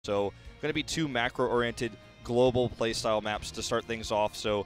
So going to be two macro-oriented global playstyle maps to start things off. So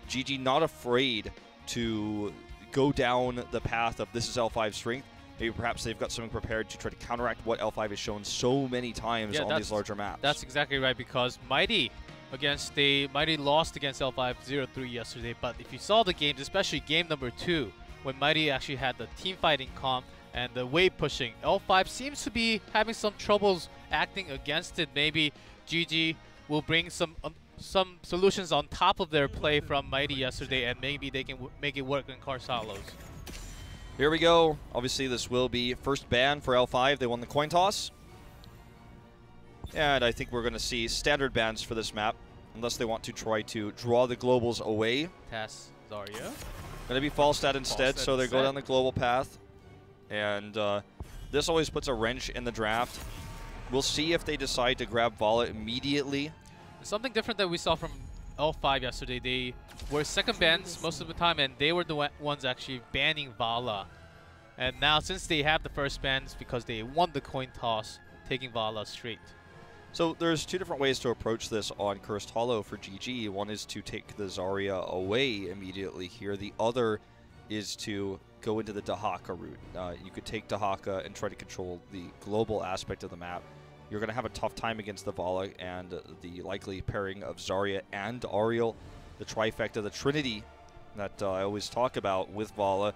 GG not afraid to go down the path of this is L5's strength. Maybe perhaps they've got something prepared to try to counteract what L5 has shown so many times on these larger maps. That's exactly right, because Mighty lost against L5 0-3 yesterday, but if you saw the games, especially game number 2, when Mighty actually had the team fighting comp and the wave pushing, L5 seems to be having some troubles acting against it. Maybe GG will bring some solutions on top of their play from Mighty yesterday, and maybe they can make it work in Carsalos. Here we go. Obviously, this will be first ban for L5. They won the coin toss. And I think we're going to see standard bans for this map, unless they want to try to draw the globals away. Tass, Zarya. Going to be Falstad instead, so they go down the global path. And this always puts a wrench in the draft. We'll see if they decide to grab Vala immediately. Something different that we saw from L5 yesterday, they were second bans most of the time, and they were the ones actually banning Vala. And now, since they have the first bans because they won the coin toss, taking Vala straight. So there's two different ways to approach this on Cursed Hollow for GG. One is to take the Zarya away immediately here. The other is to go into the Dahaka route. You could take Dahaka and try to control the global aspect of the map. You're going to have a tough time against the Vala and the likely pairing of Zarya and Ariel, the trifecta, the trinity that I always talk about with Vala,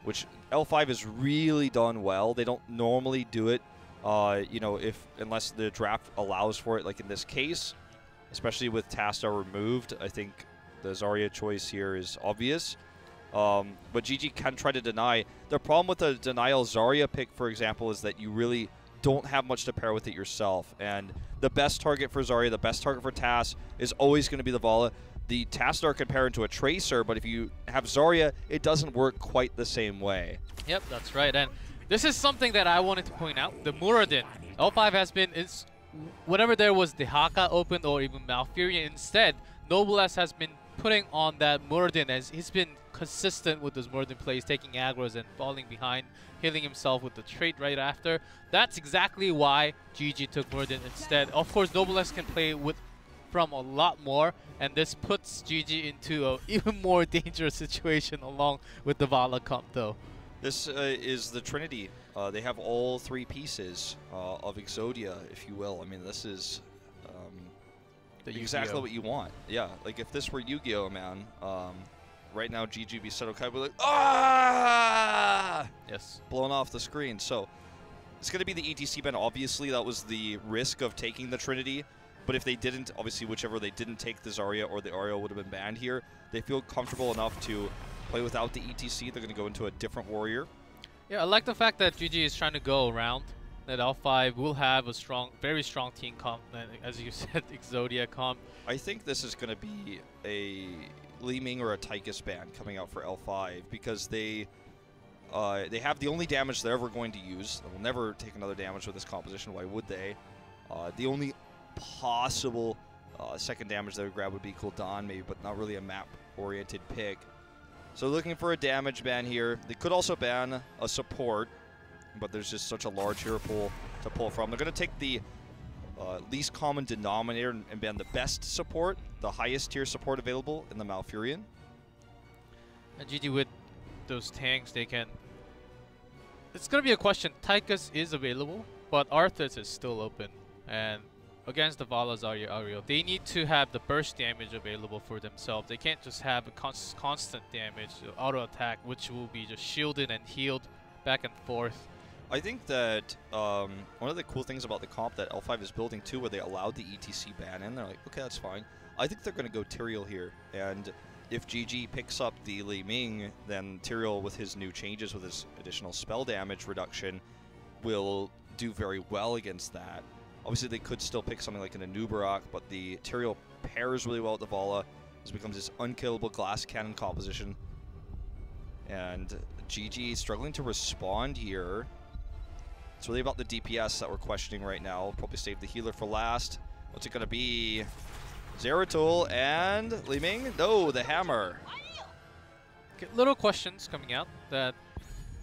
which L5 has really done well. They don't normally do it, you know, unless the draft allows for it, like in this case, especially with Tasta removed. I think the Zarya choice here is obvious. But GG can try to deny. The problem with the denial Zarya pick, for example, is that you really don't have much to pair with it yourself. And the best target for Zarya, the best target for Tass is always going to be the Vala. The Tassadar can pair into a Tracer, but if you have Zarya, it doesn't work quite the same way. Yep, that's right. And this is something that I wanted to point out. The Muradin. L5 has been, whenever there was the Haka open or even Malfurion, instead, Noblesse has been putting on that Muradin, as he's been consistent with those Muradin plays, taking aggros and falling behind, healing himself with the trait right after. That's exactly why GG took Muradin instead. Of course, Noblesse can play from a lot more, and this puts GG into an even more dangerous situation along with the Vala comp though. This is the Trinity. They have all three pieces of Exodia, if you will. I mean, this is exactly what you want. Yeah, like if this were Yu-Gi-Oh, man, right now GG be Seto Kai would be like, ah! Yes. Blown off the screen. So it's going to be the ETC ban. Obviously, that was the risk of taking the Trinity. But if they didn't, obviously, whichever they didn't take the Zarya or the Ariel would have been banned here. They feel comfortable enough to play without the ETC. They're going to go into a different warrior. Yeah, I like the fact that GG is trying to go around. That L5 will have a very strong team comp, as you said, Exodia comp. I think this is going to be a Li Ming or a Tychus ban coming out for L5 because they have the only damage they're ever going to use. They will never take another damage with this composition. Why would they? The only possible second damage they would grab would be Gul'dan, maybe, but not really a map-oriented pick. So looking for a damage ban here. They could also ban a support, but there's just such a large hero pool to pull from. They're going to take the least common denominator and ban the best support, the highest tier support available in the Malfurion. And GG with those tanks, they can... It's going to be a question. Tychus is available, but Arthas is still open. And against the Vala, Zarya, Ariel, they need to have the burst damage available for themselves. They can't just have a constant damage, auto attack, which will be just shielded and healed back and forth. I think that one of the cool things about the comp that L5 is building too, where they allowed the ETC ban in, they're like, okay, that's fine. I think they're going to go Tyrael here. And if GG picks up the Li Ming, then Tyrael, with his new changes, with his additional spell damage reduction, will do very well against that. Obviously, they could still pick something like an Anubarak, but the Tyrael pairs really well with the Vala. This becomes this unkillable glass cannon composition. And GG struggling to respond here. It's really about the DPS that we're questioning right now. Probably save the healer for last. What's it going to be? Zeratul and Li Ming? No, the hammer. Little questions coming out that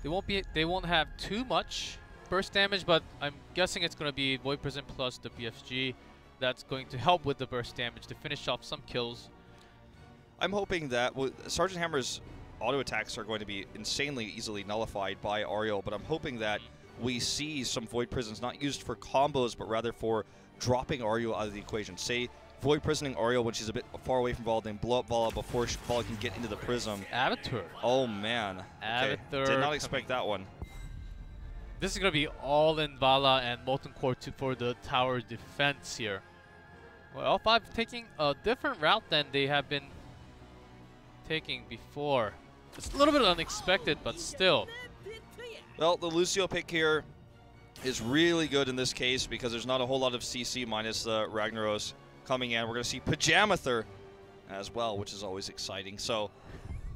they won't have too much burst damage, but I'm guessing it's going to be Void Prison plus the BFG that's going to help with the burst damage to finish off some kills. I'm hoping that Sergeant Hammer's auto attacks are going to be insanely easily nullified by Ariel, but I'm hoping that we see some Void Prisons not used for combos, but rather for dropping Ariel out of the equation. Say, Void Prisoning Ariel when she's a bit far away from Vala, then blow up Vala before Vala can get into the prism. Avatar. Oh, man. Okay. Did not expect that one. This is going to be all in Vala and Molten Core for the tower defense here. Well, L5 taking a different route than they have been taking before. It's a little bit unexpected, but still. Well, the Lucio pick here is really good in this case because there's not a whole lot of CC minus the Ragnaros coming in. We're going to see Pajamather as well, which is always exciting. So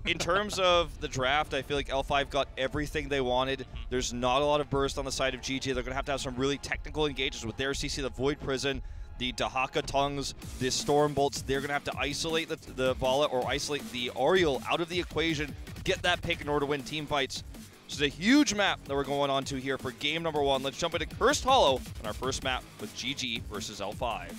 in terms of the draft, I feel like L5 got everything they wanted. There's not a lot of burst on the side of GG. They're going to have some really technical engagements with their CC, the Void Prison, the Dahaka Tongues, the Storm Bolts. They're going to have to isolate the Vala or isolate the Ariel out of the equation, get that pick in order to win team fights. This is a huge map that we're going on to here for game number 1. Let's jump into Cursed Hollow on our first map with GG versus L5.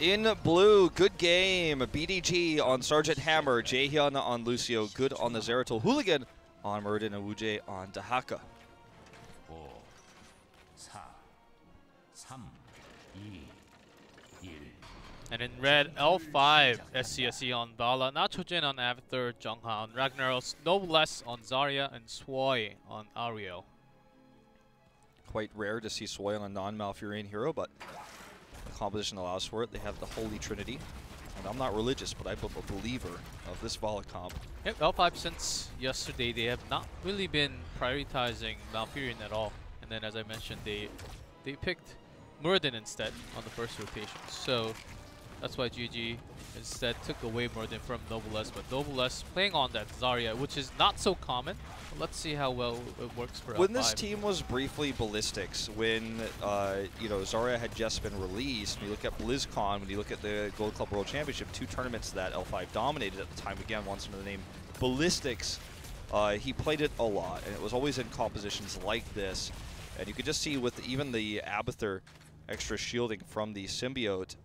In blue, good game. BDG on Sergeant Hammer, Jaehyun on Lucio, good on the Zeratul, Hooligan on Muradin, and Wuje on Dahaka. 5, 4, 3, 2, 1. And in red, L5 SCSE on Vala, Nachojin on Avatar, Jungha on Ragnaros, Noblesse on Zarya, and Swoi on Ariel. Quite rare to see Swoi on a non-Malfurion hero, but the composition allows for it. They have the Holy Trinity. And I'm not religious, but I'm a believer of this Vala comp. Yep, L5 since yesterday, they have not really been prioritizing Malfurion at all. And then as I mentioned, they picked Muradin instead on the first rotation. So that's why GG instead took away Muradin from Noblesse. But Noblesse playing on that Zarya, which is not so common. But let's see how well it works for L5. When this team was briefly Ballistics, when you know, Zarya had just been released, when you look at BlizzCon, when you look at the Gold Club World Championship, 2 tournaments that L5 dominated at the time, again, once under the name Ballistics, he played it a lot, and it was always in compositions like this. And you could just see with even the Abathur extra shielding from the Symbiote,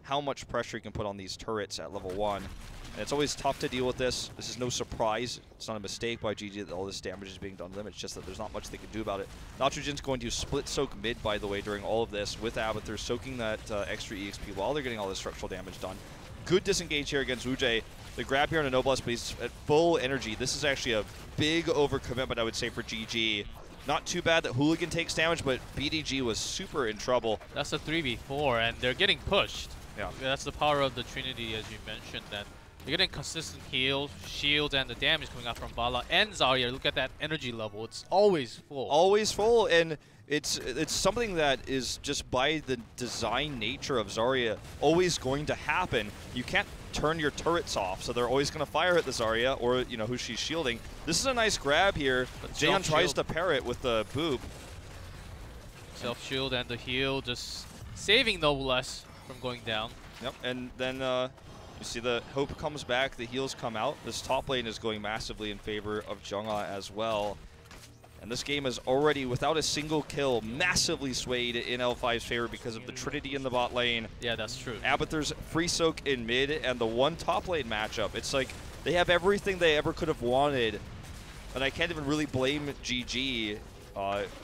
how much pressure you can put on these turrets at level 1. And it's always tough to deal with this. This is no surprise. It's not a mistake by GG that all this damage is being done to them. It's just that there's not much they can do about it. Nitrogen's going to split soak mid, by the way, during all of this with Abathur, soaking that extra EXP while they're getting all this structural damage done. Good disengage here against Wuje. The grab here on a Noblesse, but he's at full energy. This is actually a big overcommitment, I would say, for GG. Not too bad that Hooligan takes damage, but BDG was super in trouble. That's a 3v4, and they're getting pushed. Yeah. That's the power of the Trinity, as you mentioned. That you're getting consistent heals, shields, and the damage coming out from Vala and Zarya. Look at that energy level. It's always full. Always full, and it's something that is just by the design nature of Zarya always going to happen. You can't turn your turrets off, so they're always going to fire at the Zarya or, you know, who she's shielding. This is a nice grab here. Jaehyun tries to pair it with the boop. Self-shield and the heal just saving Noblesse from going down. Yep, and then you see the Hope comes back, the heals come out. This top lane is going massively in favor of Jungha as well. And this game is already, without a single kill, massively swayed in L5's favor because of the Trinity in the bot lane. Yeah, that's true. Abathur's free soak in mid and the one top lane matchup. It's like they have everything they ever could have wanted. And I can't even really blame GG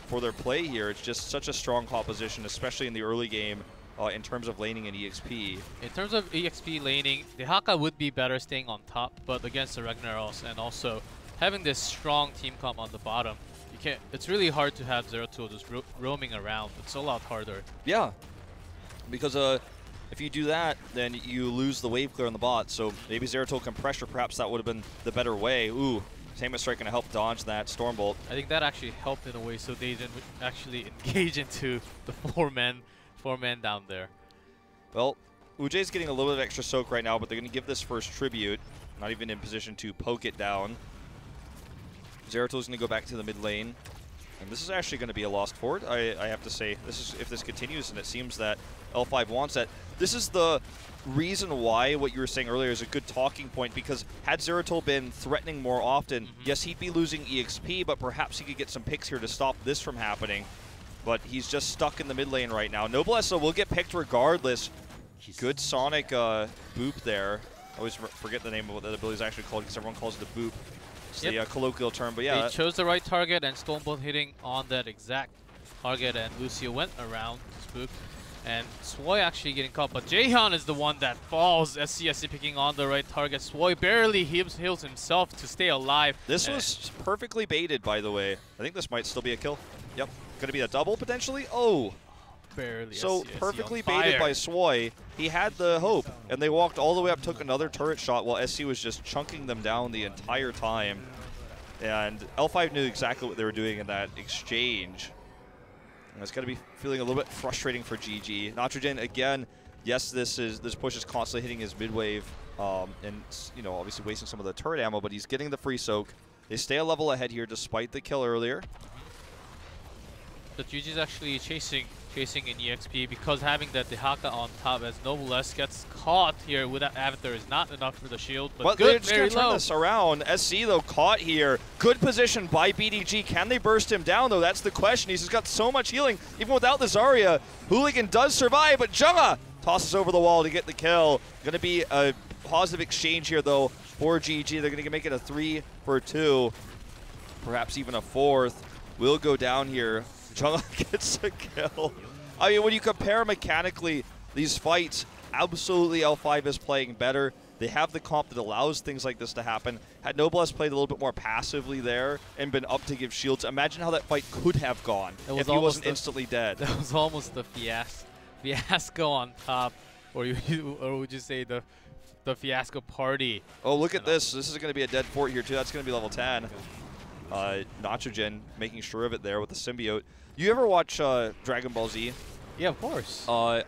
for their play here. It's just such a strong composition, especially in the early game. In terms of laning and EXP. In terms of EXP laning, the Haka would be better staying on top, but against the Ragnaros and also having this strong team comp on the bottom, you can't. It's really hard to have Zeratul just roaming around. It's a lot harder. Yeah, because if you do that, then you lose the wave clear on the bot. So maybe Zeratul can pressure. Perhaps that would have been the better way. Ooh, Tamer Strike going to help dodge that Stormbolt. I think that actually helped in a way, so they didn't actually engage into the four men down there. Well, Ujay's getting a little bit of extra soak right now, but they're going to give this first tribute. Not even in position to poke it down. Zeratul's going to go back to the mid lane. And this is actually going to be a lost fort, I have to say. This is, if this continues, and it seems that L5 wants that. This is the reason why what you were saying earlier is a good talking point, because had Zeratul been threatening more often, yes, he'd be losing EXP, but perhaps he could get some picks here to stop this from happening. But he's just stuck in the mid lane right now. Noblesse will get picked regardless. Good Sonic boop there. I always forget the name of what that ability is actually called because everyone calls it a boop. It's the colloquial term, but yeah. They chose the right target, and Stormbolt hitting on that exact target, and Lucio went around Spook. And Swoy actually getting caught, but Jaehyun is the one that falls. SCSC picking on the right target. Swoy barely heals himself to stay alive. This was perfectly baited, by the way. I think this might still be a kill. Yep. Going to be a double, potentially? Oh. Barely. So SCSC perfectly baited by Swoy. He had the hope, and they walked all the way up, took another turret shot while SC was just chunking them down the entire time. And L5 knew exactly what they were doing in that exchange. And it's going to be feeling a little bit frustrating for GG. Nitrogen, again, yes, this push is constantly hitting his mid wave, and obviously wasting some of the turret ammo, but he's getting the free soak. They stay a level ahead here despite the kill earlier. But GG is actually chasing in EXP because having that Dehaka on top as Noblesse gets caught here with that Avatar is not enough for the shield. But they're good, just going to turn this around. SC, though, caught here. Good position by BDG. Can they burst him down, though? That's the question. He's just got so much healing. Even without the Zarya, Hooligan does survive, but Junga tosses over the wall to get the kill. Going to be a positive exchange here, though, for GG. They're going to make it a 3 for 2, perhaps even a 4th. Will go down here. Junga gets a kill. I mean, when you compare mechanically these fights, absolutely L5 is playing better. They have the comp that allows things like this to happen. Had Noblesse played a little bit more passively there and been up to give shields, imagine how that fight could have gone if he wasn't instantly dead. That was almost the fiasco on top, or would you say the fiasco party? Oh, look at this. This is going to be a dead fort here, too. That's going to be level 10. Nitrogen making sure of it there with the symbiote. You ever watch Dragon Ball Z? Yeah, of course. I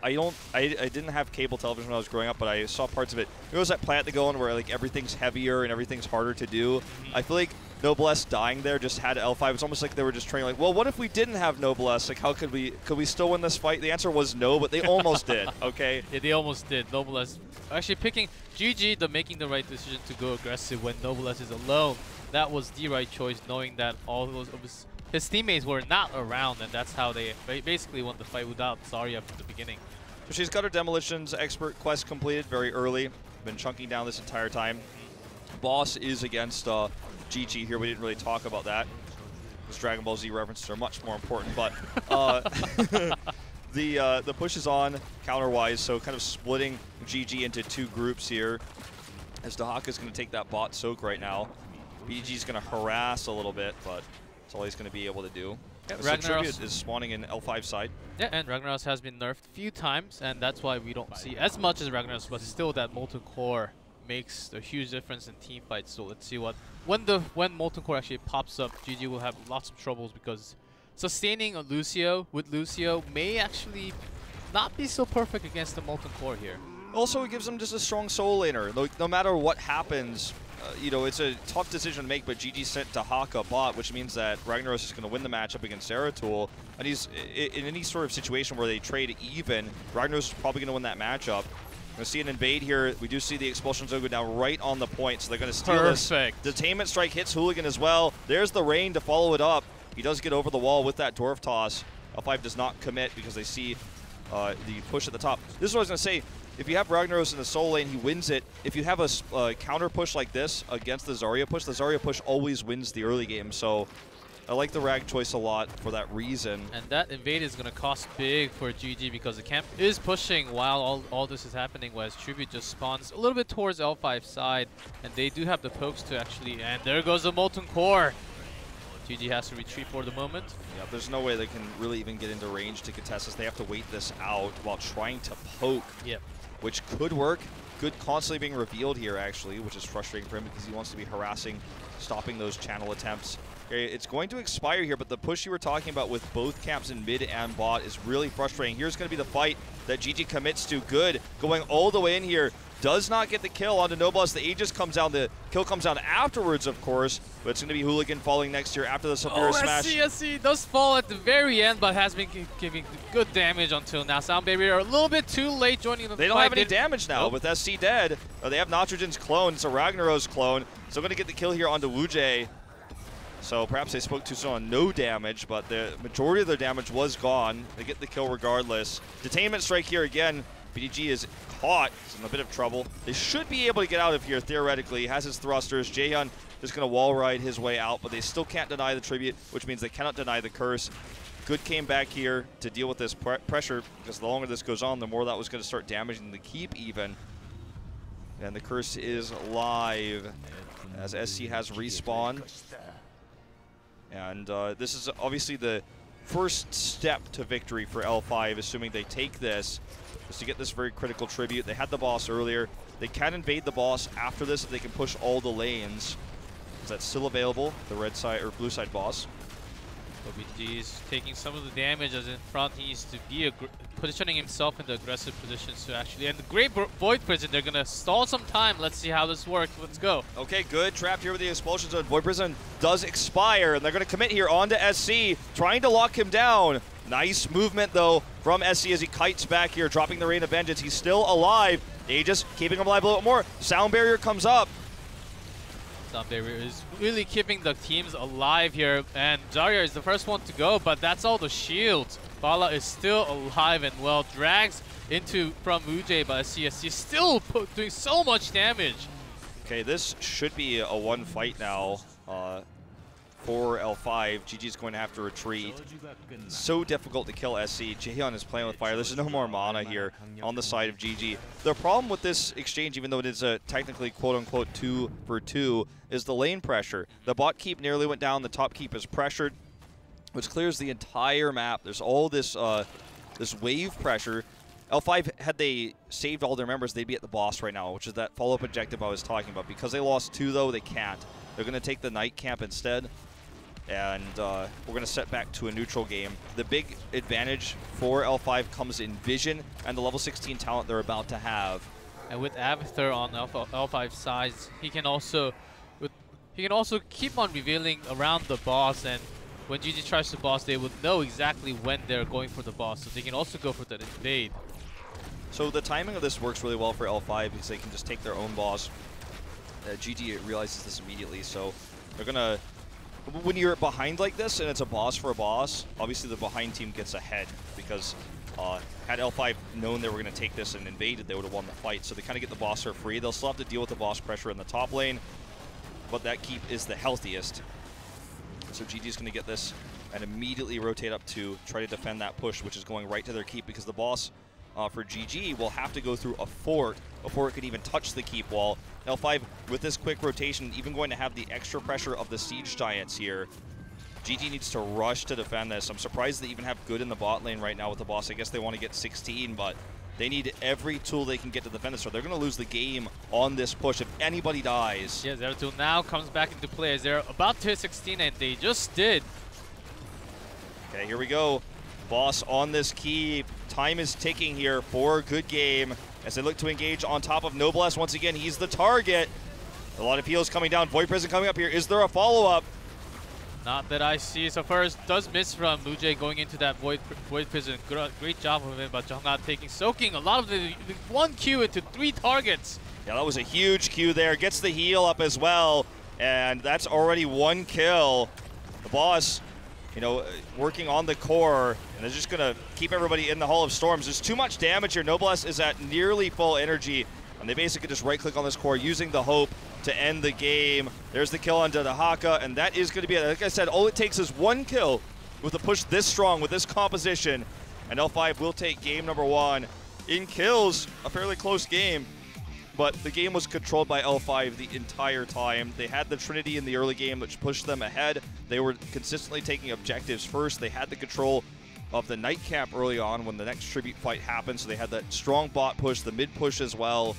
didn't have cable television when I was growing up, but I saw parts of it. There was that planet to go on where like everything's heavier and everything's harder to do. I feel like Noblesse dying there just had L5. It's almost like they were just training like, well, what if we didn't have Noblesse? Like, how could we still win this fight? The answer was no, but they almost did, okay? Yeah, they almost did. Noblesse actually picking GG, making the right decision to go aggressive when Noblesse is alone. That was the right choice, knowing that all those of his teammates were not around, and that's how they basically won the fight without Zarya from the beginning. So she's got her Demolitions Expert quest completed very early. Been chunking down this entire time. Boss is against GG here. We didn't really talk about that. Those Dragon Ball Z references are much more important, but the push is on counter-wise, so kind of splitting GG into 2 groups here. As Dehaka is going to take that bot soak right now. BG's going to harass a little bit, but that's all he's going to be able to do. Yeah, so Tribute is spawning in L5 side. Yeah, and Ragnaros has been nerfed a few times, and that's why we don't see as much as Ragnaros, but still that Molten Core makes a huge difference in team fights. So let's see what when Molten Core actually pops up, GG will have lots of troubles because sustaining a Lucio with Lucio may actually not be so perfect against the Molten Core here. Also, it gives them just a strong soul laner. No matter what happens, it's a tough decision to make, but GG sent Dehaka bot, which means that Ragnaros is going to win the matchup against Zeratul. And he's in any sort of situation where they trade even, Ragnaros is probably going to win that matchup. We're going to see an invade here. We do see the Expulsion Zone go down right on the point, so they're going to steal this. Detainment Strike hits Hooligan as well. There's the rain to follow it up. He does get over the wall with that Dwarf Toss. L5 does not commit because they see the push at the top. This is what I was going to say. If you have Ragnaros in the soul lane, he wins it. If you have a counter push like this against the Zarya push always wins the early game. So I like the Rag choice a lot for that reason. And that invade is going to cost big for GG because the camp is pushing while all this is happening, whereas Tribute just spawns a little bit towards L5 side. And they do have the pokes to actually... And there goes the Molten Core. GG has to retreat for the moment. Yeah, there's no way they can really even get into range to contest this. They have to wait this out while trying to poke. Yep. Which could work. Good constantly being revealed here, actually, which is frustrating for him because he wants to be harassing, stopping those channel attempts. Okay, it's going to expire here, but the push you were talking about with both camps in mid and bot is really frustrating. Here's going to be the fight that GG commits to. Good, going all the way in here. Does not get the kill onto Noblesse. The Aegis comes down. The kill comes down afterwards, of course, but it's going to be Hooligan falling next here after the Severe Smash. SC does fall at the very end, but has been giving good damage until now. Sound Barrier a little bit too late joining the fight. They don't have any damage now with SC dead. They have Nitrogen's clone. It's a Ragnaros clone. So going to get the kill here onto Wujay. So perhaps they spoke too soon on no damage, but the majority of their damage was gone. They get the kill regardless. Detainment strike here again. BDG is caught. He's in a bit of trouble. They should be able to get out of here, theoretically. He has his thrusters. Jaehyun is going to wall ride his way out, but they still can't deny the tribute, which means they cannot deny the curse. Good came back here to deal with this pressure, because the longer this goes on, the more that was going to start damaging the keep even. And the curse is live as SC has respawn. And this is obviously the first step to victory for L5, assuming they take this, is to get this very critical tribute. They had the boss earlier. They can invade the boss after this if they can push all the lanes. Is that still available? The red side or blue side boss. OBG is taking some of the damage as in front. He needs to be positioning himself in the aggressive positions to actually. And the Great Void Prison, they're gonna stall some time. Let's see how this works. Let's go. Okay, good. Trapped here with the expulsion zone. Void Prison does expire, and they're gonna commit here onto SC, trying to lock him down. Nice movement though from SC as he kites back here, dropping the Rain of Vengeance. He's still alive. Aegis keeping him alive a little bit more. Sound Barrier comes up. Sound Barrier is really keeping the teams alive here, and Zarya is the first one to go, but that's all the shields. Bala is still alive and well, drags into from Wujay, but CSC still doing so much damage. Okay, this should be a one fight now for L5. GG's going to have to retreat. So difficult to kill SC. Jaehyun is playing with fire. There's no more mana here on the side of GG. The problem with this exchange, even though it is a technically quote-unquote 2 for 2, is the lane pressure. The bot keep nearly went down. The top keep is pressured, which clears the entire map. There's all this this wave pressure. L5, had they saved all their members, they'd be at the boss right now, which is that follow-up objective I was talking about. Because they lost 2, though, they can't. They're going to take the night camp instead. And we're going to set back to a neutral game. The big advantage for L5 comes in vision and the level 16 talent they're about to have. And with Abathur on L5's side, he can also keep on revealing around the boss, and when GG tries the boss, they would know exactly when they're going for the boss, so they can also go for that invade. So the timing of this works really well for L5 because they can just take their own boss. GG realizes this immediately, so they're going to... When you're behind like this and it's a boss for a boss, obviously the behind team gets ahead because had L5 known they were going to take this and invaded, they would have won the fight. So they kind of get the boss for free. They'll still have to deal with the boss pressure in the top lane, but that keep is the healthiest. So GG's going to get this and immediately rotate up to try to defend that push, which is going right to their keep because the boss for GG will have to go through a fort before it could even touch the keep wall. L5, with this quick rotation, even going to have the extra pressure of the Siege Giants here. GG needs to rush to defend this. I'm surprised they even have good in the bot lane right now with the boss. I guess they want to get 16, but they need every tool they can get to defend this, or they're going to lose the game on this push if anybody dies. Yeah, Zeratul now comes back into play as they're about to hit 16, and they just did. Okay, here we go. Boss on this keep. Time is ticking here for a good game as they look to engage on top of Noblesse. Once again, he's the target. A lot of heals coming down. Void Prison coming up here. Is there a follow-up? Not that I see. So first, does miss from Wujay going into that Void Prison. Great job of him, but Jungha soaking a lot of the 1 Q into 3 targets. Yeah, that was a huge Q there. Gets the heal up as well, and that's already 1 kill. The boss, you know, working on the core, and they're just going to keep everybody in the Hall of Storms. There's too much damage here. Noblesse is at nearly full energy, and they basically just right-click on this core, using the Hope to end the game. There's the kill onto the Haka, and that is going to be it. Like I said, all it takes is 1 kill with a push this strong, with this composition, and L5 will take game number 1. In kills, a fairly close game, but the game was controlled by L5 the entire time. They had the Trinity in the early game, which pushed them ahead. They were consistently taking objectives first. They had the control of the night camp early on when the next tribute fight happened, so they had that strong bot push, the mid push as well.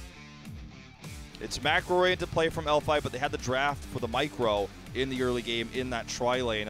It's macro-oriented play from L5, but they had the draft for the micro in the early game in that tri-lane.